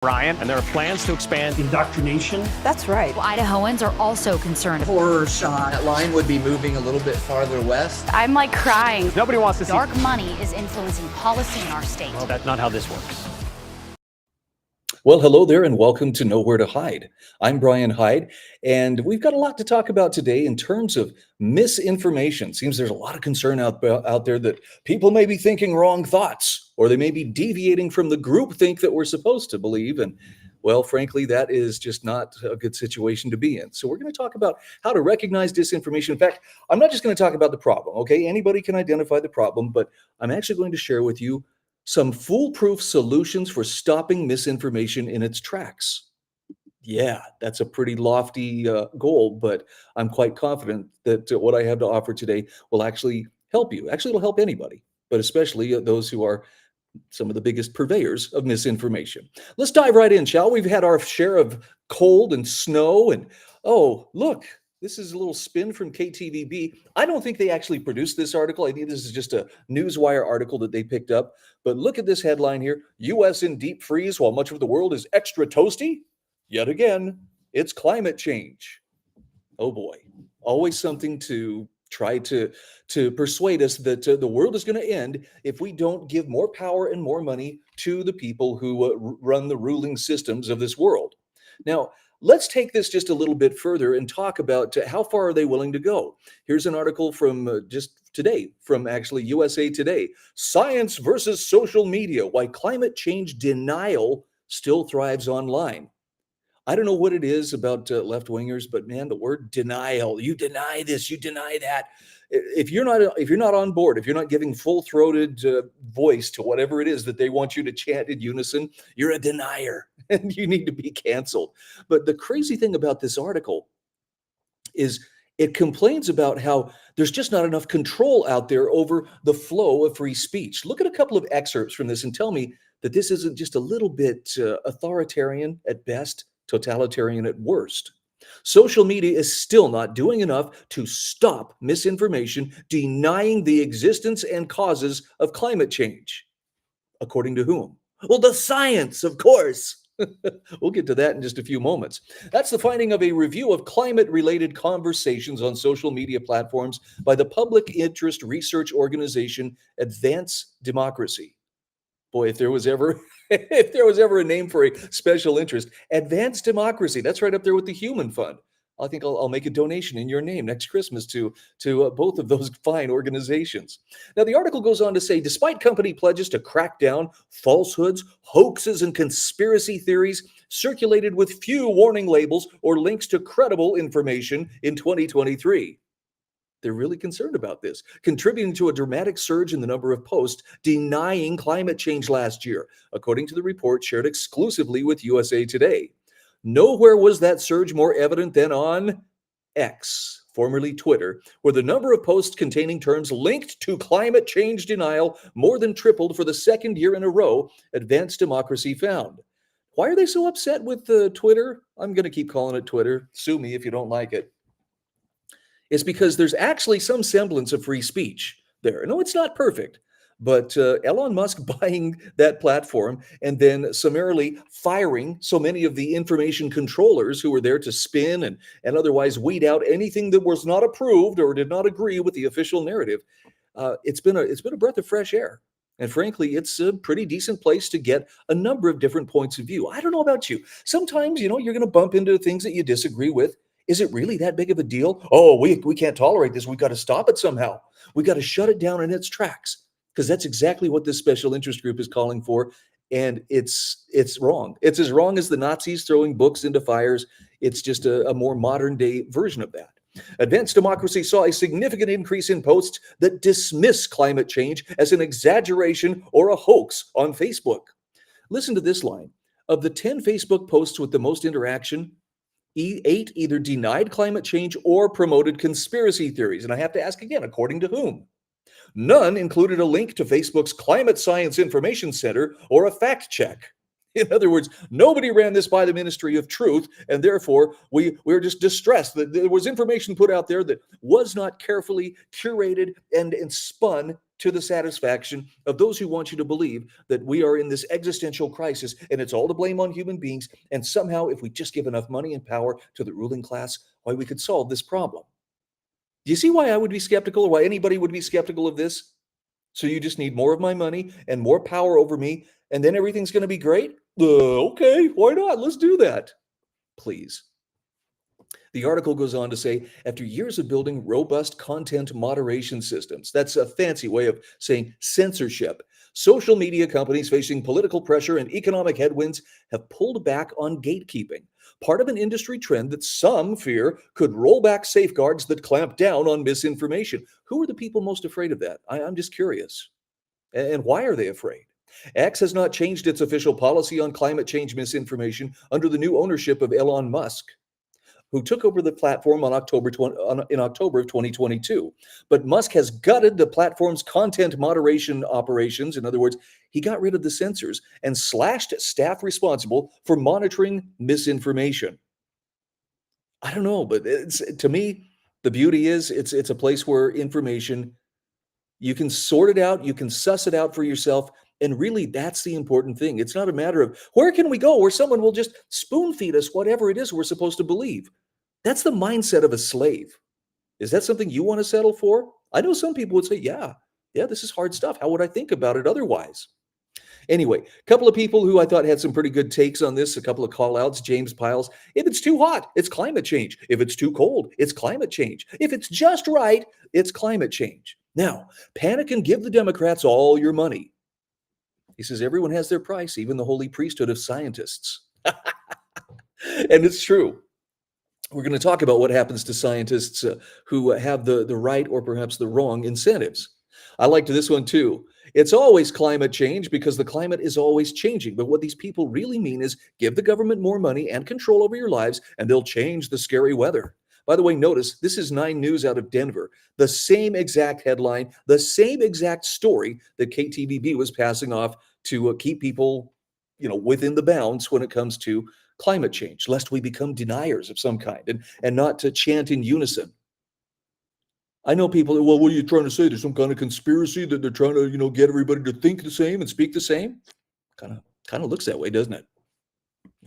Ryan, and there are plans to expand indoctrination. That's right. Well, Idahoans are also concerned. Horror shot. That line would be moving a little bit farther west. I'm like crying. Nobody wants to see dark money is influencing policy in our state. Well, that's not how this works. Well, hello there, and welcome to Nowhere to Hide. I'm Brian Hyde, and we've got a lot to talk about today in terms of misinformation. Seems there's a lot of concern out there that people may be thinking wrong thoughts, or they may be deviating from the groupthink that we're supposed to believe. And well, frankly, that is just not a good situation to be in. So we're going to talk about how to recognize disinformation. In fact, I'm not just going to talk about the problem, okay? Anybody can identify the problem, but I'm actually going to share with you some foolproof solutions for stopping misinformation in its tracks. Yeah, that's a pretty lofty goal, but I'm quite confident that what I have to offer today will actually help you. Actually, it'll help anybody, but especially those who are some of the biggest purveyors of misinformation. Let's dive right in, shall we? We've had our share of cold and snow, and oh, look, this is a little spin from KTVB. I don't think they actually produced this article. I think this is just a Newswire article that they picked up. But look at this headline here. U.S. in deep freeze while much of the world is extra toasty. Yet again, it's climate change. Oh boy, always something to try to persuade us that the world is going to end if we don't give more power and more money to the people who run the ruling systems of this world. Now, let's take this just a little bit further and talk about how far are they willing to go. Here's an article from just today, from actually USA Today. Science versus social media, why climate change denial still thrives online. I don't know what it is about left-wingers, but man, the word denial, you deny this, you deny that. If you're not on board, if you're not giving full-throated voice to whatever it is that they want you to chant in unison, you're a denier and you need to be canceled. But the crazy thing about this article is it complains about how there's just not enough control out there over the flow of free speech. Look at a couple of excerpts from this and tell me that this isn't just a little bit authoritarian at best, totalitarian at worst. Social media is still not doing enough to stop misinformation, denying the existence and causes of climate change. According to whom? Well, the science, of course. We'll get to that in just a few moments. That's the finding of a review of climate-related conversations on social media platforms by the public interest research organization Advance Democracy. Boy, if there was ever a name for a special interest, Advanced Democracy. That's right up there with the Human Fund. I think I'll make a donation in your name next Christmas to both of those fine organizations. Now, the article goes on to say, despite company pledges to crack down falsehoods, hoaxes, and conspiracy theories circulated with few warning labels or links to credible information in 2023. They're really concerned about this, contributing to a dramatic surge in the number of posts denying climate change last year, according to the report shared exclusively with USA Today. Nowhere was that surge more evident than on X, formerly Twitter, where the number of posts containing terms linked to climate change denial more than tripled for the second year in a row, Advanced Democracy found. Why are they so upset with Twitter? I'm going to keep calling it Twitter. Sue me if you don't like it. It's because there's actually some semblance of free speech there. No, it's not perfect, but Elon Musk buying that platform and then summarily firing so many of the information controllers who were there to spin and otherwise weed out anything that was not approved or did not agree with the official narrative. It's been a breath of fresh air. And frankly, it's a pretty decent place to get a number of different points of view. I don't know about you. Sometimes, you're going to bump into things that you disagree with. Is it really that big of a deal? Oh, we can't tolerate this. We've got to stop it somehow. We've got to shut it down in its tracks, because that's exactly what this special interest group is calling for. And it's wrong. It's as wrong as the Nazis throwing books into fires. It's just a more modern day version of that. Advanced Democracy saw a significant increase in posts that dismiss climate change as an exaggeration or a hoax on Facebook. Listen to this line. Of the 10 Facebook posts with the most interaction, 8 either denied climate change or promoted conspiracy theories. And I have to ask again, according to whom? None included a link to Facebook's Climate Science Information Center or a fact check. In other words, nobody ran this by the Ministry of Truth, and therefore we're just distressed that there was information put out there that was not carefully curated and spun to the satisfaction of those who want you to believe that we are in this existential crisis and it's all to blame on human beings. And somehow, if we just give enough money and power to the ruling class, why we could solve this problem. Do you see why I would be skeptical, or why anybody would be skeptical of this? So you just need more of my money and more power over me, and then everything's going to be great? Okay, why not? Let's do that. Please. The article goes on to say, after years of building robust content moderation systems, that's a fancy way of saying censorship, social media companies facing political pressure and economic headwinds have pulled back on gatekeeping, part of an industry trend that some fear could roll back safeguards that clamp down on misinformation. Who are the people most afraid of that? I'm just curious. And why are they afraid? X has not changed its official policy on climate change misinformation under the new ownership of Elon Musk, who took over the platform in October of 2022. But Musk has gutted the platform's content moderation operations. In other words, he got rid of the censors and slashed staff responsible for monitoring misinformation. I don't know, but to me, the beauty is it's a place where information, you can sort it out, you can suss it out for yourself. And really, that's the important thing. It's not a matter of where can we go where someone will just spoon feed us whatever it is we're supposed to believe. That's the mindset of a slave. Is that something you want to settle for? I know some people would say, yeah, this is hard stuff. How would I think about it otherwise? Anyway, a couple of people who I thought had some pretty good takes on this, a couple of call outs. James Piles, if it's too hot, it's climate change. If it's too cold, it's climate change. If it's just right, it's climate change. Now, panic and give the Democrats all your money. He says everyone has their price, even the holy priesthood of scientists. And it's true. We're going to talk about what happens to scientists who have the right or perhaps the wrong incentives. I liked this one too. It's always climate change because the climate is always changing. But what these people really mean is give the government more money and control over your lives, and they'll change the scary weather. By the way, notice this is 9 News out of Denver. The same exact headline, the same exact story that KTVB was passing off to keep people, within the bounds when it comes to climate change, lest we become deniers of some kind and not to chant in unison. I know people, well, what are you trying to say? There's some kind of conspiracy that they're trying to, get everybody to think the same and speak the same. Kind of looks that way, doesn't it?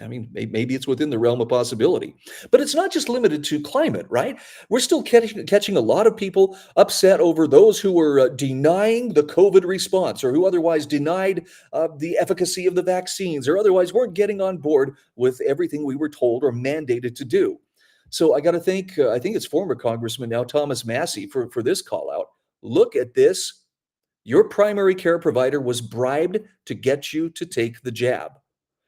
I mean, maybe it's within the realm of possibility. But it's not just limited to climate, right? We're still catching a lot of people upset over those who were denying the COVID response, or who otherwise denied the efficacy of the vaccines, or otherwise weren't getting on board with everything we were told or mandated to do. So I got to think, I think it's former Congressman now, Thomas Massey, for this call out. Look at this. Your primary care provider was bribed to get you to take the jab.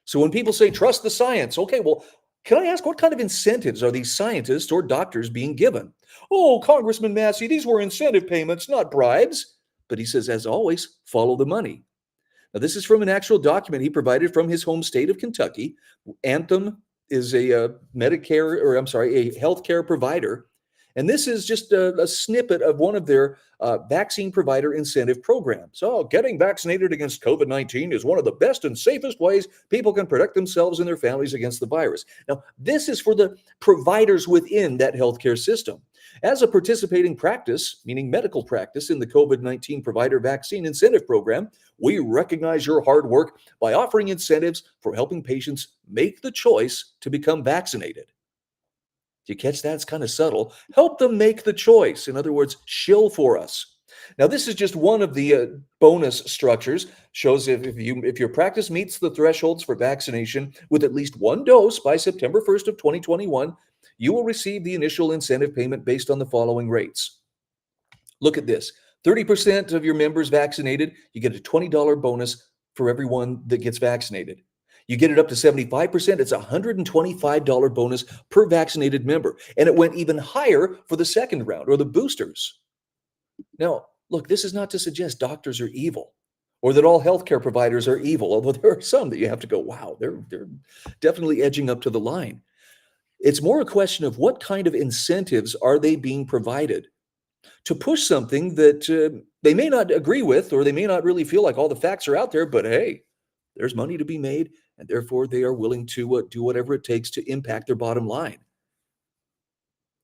So when people say, trust the science, okay, well, can I ask what kind of incentives are these scientists or doctors being given? Oh, Congressman Massey, these were incentive payments, not bribes. But he says, as always, follow the money. Now, this is from an actual document he provided from his home state of Kentucky. Anthem is a healthcare provider. And this is just a snippet of one of their vaccine provider incentive programs. So getting vaccinated against COVID-19 is one of the best and safest ways people can protect themselves and their families against the virus. Now, this is for the providers within that healthcare system. As a participating practice, meaning medical practice, in the COVID-19 provider vaccine incentive program, we recognize your hard work by offering incentives for helping patients make the choice to become vaccinated. Do you catch that? It's kind of subtle. Help them make the choice. In other words, shill for us. Now, this is just one of the bonus structures. Shows if your practice meets the thresholds for vaccination with at least one dose by September 1st of 2021, you will receive the initial incentive payment based on the following rates. Look at this. 30% of your members vaccinated, you get a $20 bonus for everyone that gets vaccinated. You get it up to 75%, it's a $125 bonus per vaccinated member. And it went even higher for the second round, or the boosters. Now, look, this is not to suggest doctors are evil or that all healthcare providers are evil, although there are some that you have to go, wow, they're definitely edging up to the line. It's more a question of what kind of incentives are they being provided to push something that they may not agree with, or they may not really feel like all the facts are out there, but hey, there's money to be made, and therefore they are willing to do whatever it takes to impact their bottom line.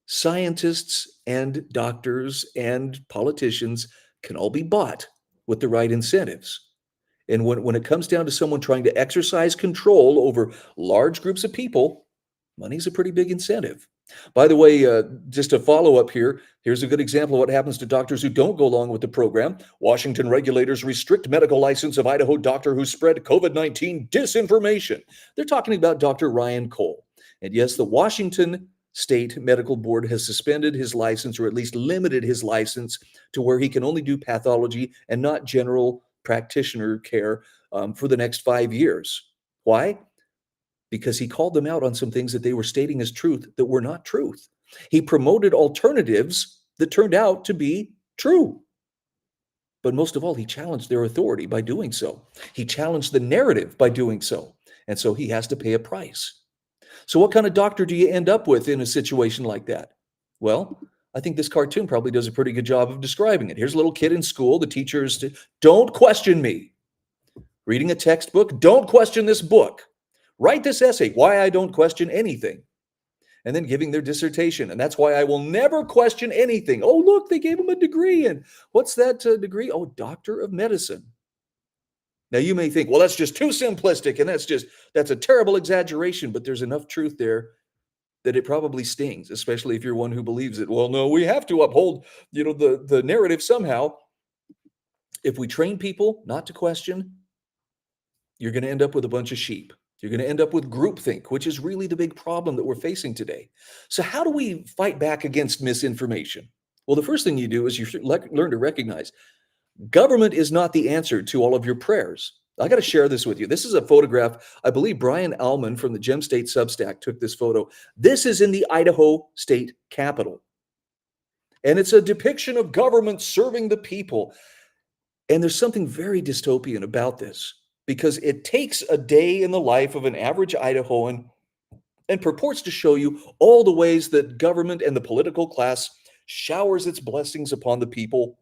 Scientists and doctors and politicians can all be bought with the right incentives. And when it comes down to someone trying to exercise control over large groups of people, money's a pretty big incentive. By the way, just a follow up here, here's a good example of what happens to doctors who don't go along with the program. Washington regulators restrict medical license of Idaho doctor who spread COVID-19 disinformation. They're talking about Dr. Ryan Cole. And yes, the Washington State Medical Board has suspended his license, or at least limited his license, to where he can only do pathology and not general practitioner care for the next 5 years. Why? Because he called them out on some things that they were stating as truth that were not truth. He promoted alternatives that turned out to be true. But most of all, he challenged their authority by doing so. He challenged the narrative by doing so. And so he has to pay a price. So what kind of doctor do you end up with in a situation like that? Well, I think this cartoon probably does a pretty good job of describing it. Here's a little kid in school. The teacher is, don't question me. Reading a textbook, don't question this book. Write this essay, why I don't question anything. And then giving their dissertation. And that's why I will never question anything. Oh, look, they gave him a degree. And what's that degree? Oh, Doctor of Medicine. Now you may think, well, that's just too simplistic. And that's a terrible exaggeration. But there's enough truth there that it probably stings, especially if you're one who believes it. Well, no, we have to uphold, the narrative somehow. If we train people not to question, you're going to end up with a bunch of sheep. You're going to end up with groupthink, which is really the big problem that we're facing today. So how do we fight back against misinformation? Well, the first thing you do is you learn to recognize government is not the answer to all of your prayers. I got to share this with you. This is a photograph. I believe Brian Allman from the Gem State Substack took this photo. This is in the Idaho State Capitol. And it's a depiction of government serving the people. And there's something very dystopian about this, because it takes a day in the life of an average Idahoan and purports to show you all the ways that government and the political class showers its blessings upon the people,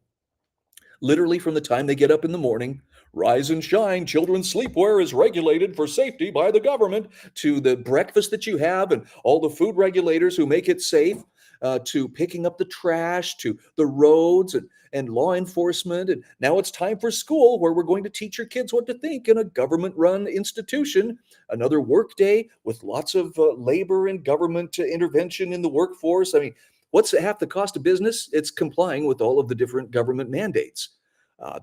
literally from the time they get up in the morning. Rise and shine, children's sleepwear is regulated for safety by the government, to the breakfast that you have and all the food regulators who make it safe, to picking up the trash, to the roads and law enforcement. And now it's time for school, where we're going to teach your kids what to think in a government-run institution. Another work day with lots of labor and government intervention in the workforce. I mean, what's half the cost of business? It's complying with all of the different government mandates.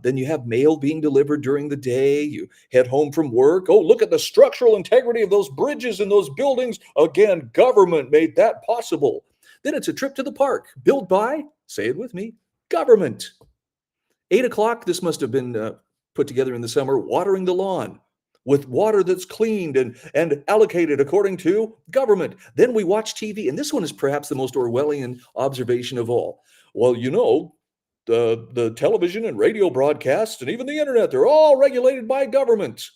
Then you have mail being delivered during the day. You head home from work. Oh, look at the structural integrity of those bridges and those buildings. Again, government made that possible. Then it's a trip to the park, built by, say it with me, government. 8 o'clock, this must have been put together in the summer, watering the lawn with water that's cleaned and allocated according to government. Then we watch TV, and this one is perhaps the most Orwellian observation of all. Well, the television and radio broadcasts and even the internet, they're all regulated by government.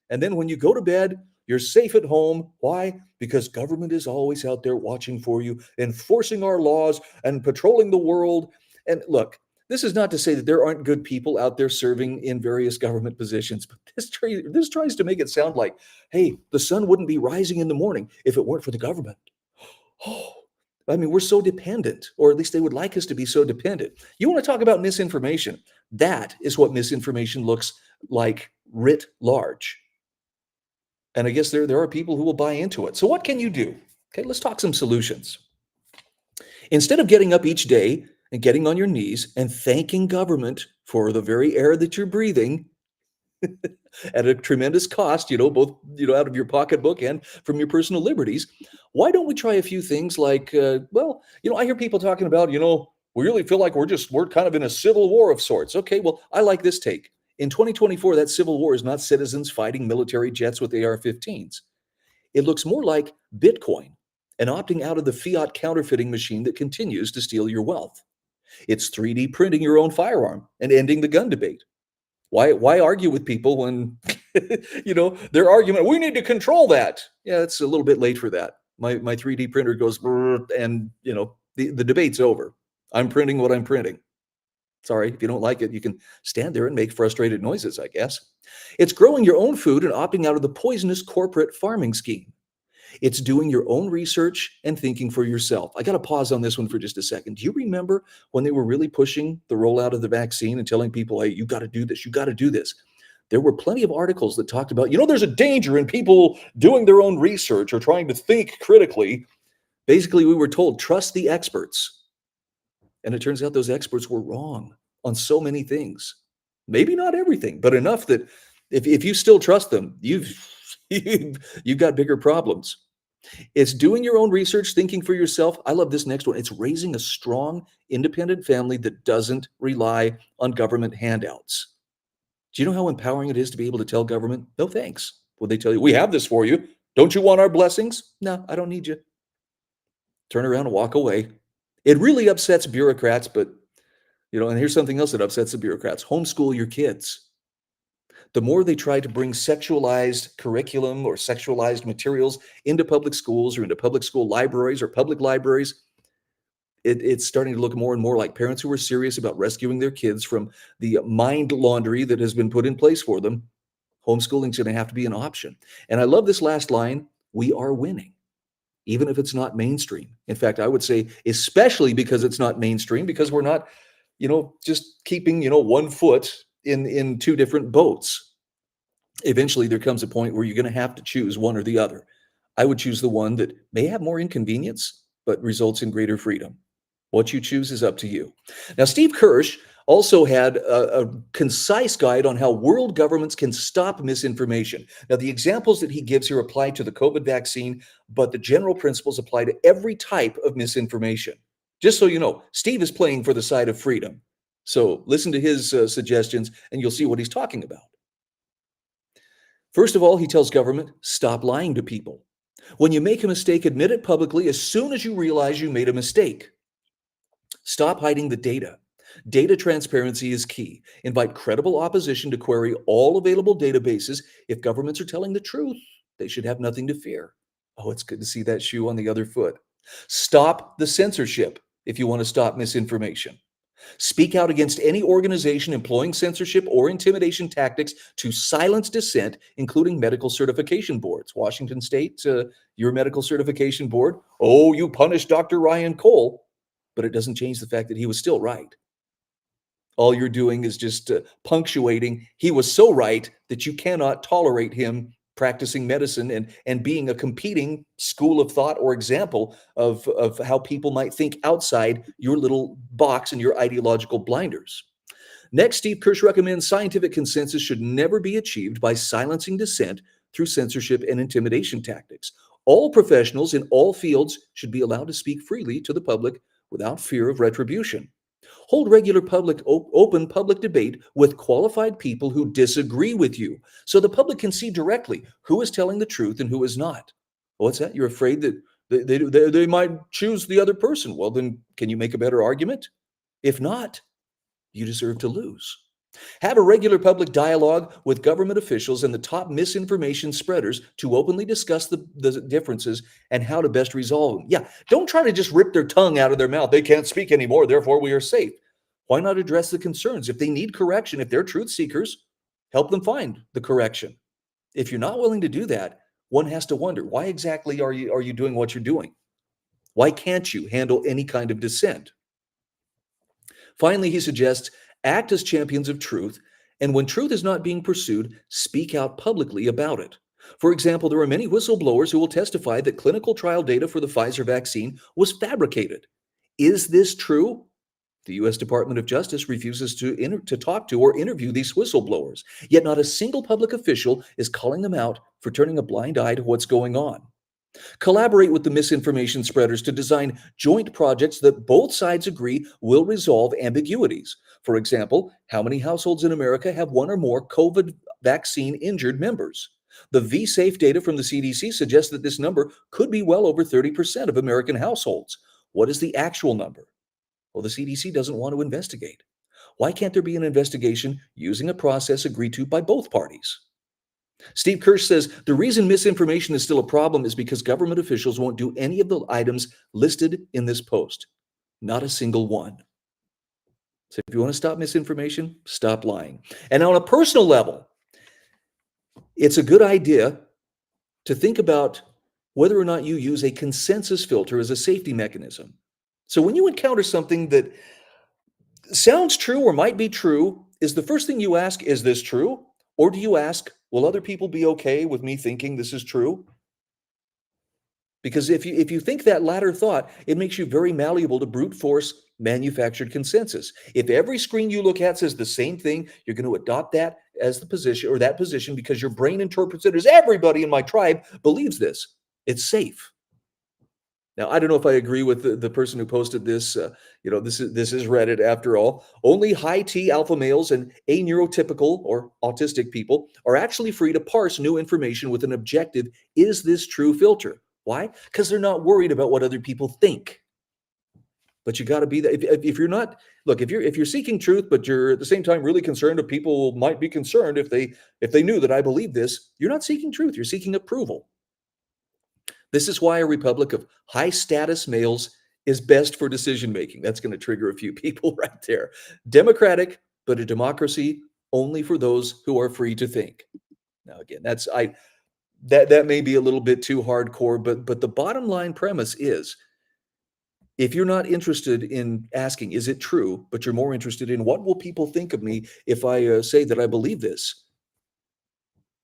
And then when you go to bed, you're safe at home. Why? Because government is always out there watching for you, enforcing our laws and patrolling the world. And look, this is not to say that there aren't good people out there serving in various government positions, but this tries to make it sound like, hey, the sun wouldn't be rising in the morning if it weren't for the government. Oh, I mean, we're so dependent, or at least they would like us to be so dependent. You want to talk about misinformation? That is what misinformation looks like writ large. And I guess there are people who will buy into it. So what can you do? Okay, let's talk some solutions. Instead of getting up each day and getting on your knees and thanking government for the very air that you're breathing at a tremendous cost, both, out of your pocketbook and from your personal liberties, why don't we try a few things like, I hear people talking about, we really feel like we're kind of in a civil war of sorts. Okay, well, I like this take. In 2024, that civil war is not citizens fighting military jets with AR-15s. It looks more like Bitcoin and opting out of the fiat counterfeiting machine that continues to steal your wealth. It's 3D printing your own firearm and ending the gun debate. Why argue with people when, their argument, we need to control that. Yeah, it's a little bit late for that. My 3D printer goes, and, the debate's over. I'm printing what I'm printing. Sorry, if you don't like it, you can stand there and make frustrated noises, I guess. It's growing your own food and opting out of the poisonous corporate farming scheme. It's doing your own research and thinking for yourself. I got to pause on this one for just a second. Do you remember when they were really pushing the rollout of the vaccine and telling people, hey, you got to do this, you got to do this? There were plenty of articles that talked about, there's a danger in people doing their own research or trying to think critically. Basically, we were told, trust the experts. And it turns out those experts were wrong on so many things. Maybe not everything, but enough that if you still trust them, you've got bigger problems. It's doing your own research, thinking for yourself. I love this next one. It's raising a strong, independent family that doesn't rely on government handouts. Do you know how empowering it is to be able to tell government, no thanks? When they tell you, we have this for you. Don't you want our blessings? No, I don't need you. Turn around and walk away. It really upsets bureaucrats, but, and here's something else that upsets the bureaucrats. Homeschool your kids. The more they try to bring sexualized curriculum or sexualized materials into public schools or into public school libraries or public libraries, it's starting to look more and more like parents who are serious about rescuing their kids from the mind laundry that has been put in place for them. Homeschooling is going to have to be an option. And I love this last line, we are winning, even if it's not mainstream. In fact, I would say, especially because it's not mainstream, because we're not, just keeping, one foot in two different boats. Eventually, there comes a point where you're going to have to choose one or the other. I would choose the one that may have more inconvenience, but results in greater freedom. What you choose is up to you. Now, Steve Kirsch also had a concise guide on how world governments can stop misinformation. Now, the examples that he gives here apply to the COVID vaccine, but the general principles apply to every type of misinformation. Just so you know, Steve is playing for the side of freedom. So listen to his suggestions and you'll see what he's talking about. First of all, he tells government, stop lying to people. When you make a mistake, admit it publicly as soon as you realize you made a mistake. Stop hiding the data. Data transparency is key. Invite credible opposition to query all available databases. If governments are telling the truth, they should have nothing to fear. Oh, it's good to see that shoe on the other foot. Stop the censorship if you want to stop misinformation. Speak out against any organization employing censorship or intimidation tactics to silence dissent, including medical certification boards. Washington State, your medical certification board, oh, you punished Dr. Ryan Cole, but it doesn't change the fact that he was still right. All you're doing is just punctuating, he was so right that you cannot tolerate him practicing medicine and being a competing school of thought or example of how people might think outside your little box and your ideological blinders. Next, Steve Kirsch recommends scientific consensus should never be achieved by silencing dissent through censorship and intimidation tactics. All professionals in all fields should be allowed to speak freely to the public without fear of retribution. Hold regular open public debate with qualified people who disagree with you so the public can see directly who is telling the truth and who is not. What's that? You're afraid that they might choose the other person. Well, then can you make a better argument? If not, you deserve to lose. Have a regular public dialogue with government officials and the top misinformation spreaders to openly discuss the differences and how to best resolve them. Yeah, don't try to just rip their tongue out of their mouth. They can't speak anymore, therefore we are safe. Why not address the concerns? If they need correction, if they're truth seekers, help them find the correction. If you're not willing to do that, one has to wonder, why exactly are you doing what you're doing? Why can't you handle any kind of dissent? Finally, he suggests act as champions of truth, and when truth is not being pursued, speak out publicly about it. For example, there are many whistleblowers who will testify that clinical trial data for the Pfizer vaccine was fabricated. Is this true? The U.S. Department of Justice refuses to talk to or interview these whistleblowers, yet not a single public official is calling them out for turning a blind eye to what's going on. Collaborate with the misinformation spreaders to design joint projects that both sides agree will resolve ambiguities. For example, how many households in America have one or more COVID vaccine injured members? The V-Safe data from the CDC suggests that this number could be well over 30% of American households. What is the actual number? Well, the CDC doesn't want to investigate. Why can't there be an investigation using a process agreed to by both parties? Steve Kirsch says the reason misinformation is still a problem is because government officials won't do any of the items listed in this post. Not a single one. So if you want to stop misinformation, stop lying. And on a personal level, it's a good idea to think about whether or not you use a consensus filter as a safety mechanism. So when you encounter something that sounds true or might be true, is the first thing you ask, is this true? Or do you ask, will other people be okay with me thinking this is true? Because if you think that latter thought, it makes you very malleable to brute force manufactured consensus. If every screen you look at says the same thing, you're going to adopt that as the position, or that position, because your brain interprets it as everybody in my tribe believes this. It's safe. Now, I don't know if I agree with the person who posted this. This is Reddit after all. Only high T alpha males and aneurotypical or autistic people are actually free to parse new information with an objective, is this true filter. Why? Because they're not worried about what other people think. But you got to be that. If you're not, look, if you're seeking truth, but you're at the same time really concerned, that people might be concerned if they knew that I believe this, you're not seeking truth. You're seeking approval. This is why a republic of high status males is best for decision making. That's going to trigger a few people right there. Democratic, but a democracy only for those who are free to think. Now, again, that may be a little bit too hardcore, but the bottom line premise is, if you're not interested in asking, is it true, but you're more interested in what will people think of me if I say that I believe this,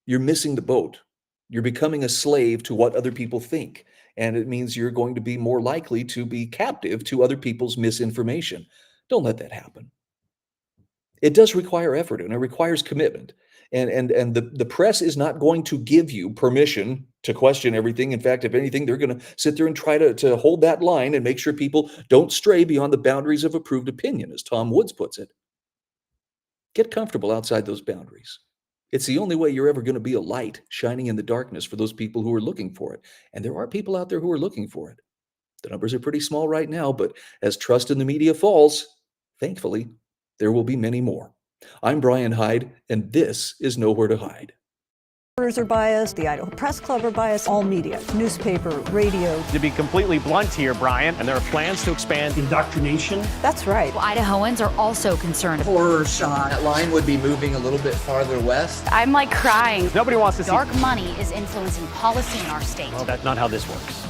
you're missing the boat. You're becoming a slave to what other people think. And it means you're going to be more likely to be captive to other people's misinformation. Don't let that happen. It does require effort, and it requires commitment. And the press is not going to give you permission to question everything. In fact, if anything, they're going to sit there and try to hold that line and make sure people don't stray beyond the boundaries of approved opinion, as Tom Woods puts it. Get comfortable outside those boundaries. It's the only way you're ever going to be a light shining in the darkness for those people who are looking for it. And there are people out there who are looking for it. The numbers are pretty small right now, but as trust in the media falls, thankfully, there will be many more. I'm Brian Hyde, and this is Nowhere to Hide. Reporters are biased, the Idaho Press Club are biased, all media, newspaper, radio. To be completely blunt here, Brian, and there are plans to expand indoctrination. That's right. Well, Idahoans are also concerned. Horror shot. That line would be moving a little bit farther west. I'm like crying. Nobody wants to see. Dark money is influencing policy in our state. Well, that's not how this works.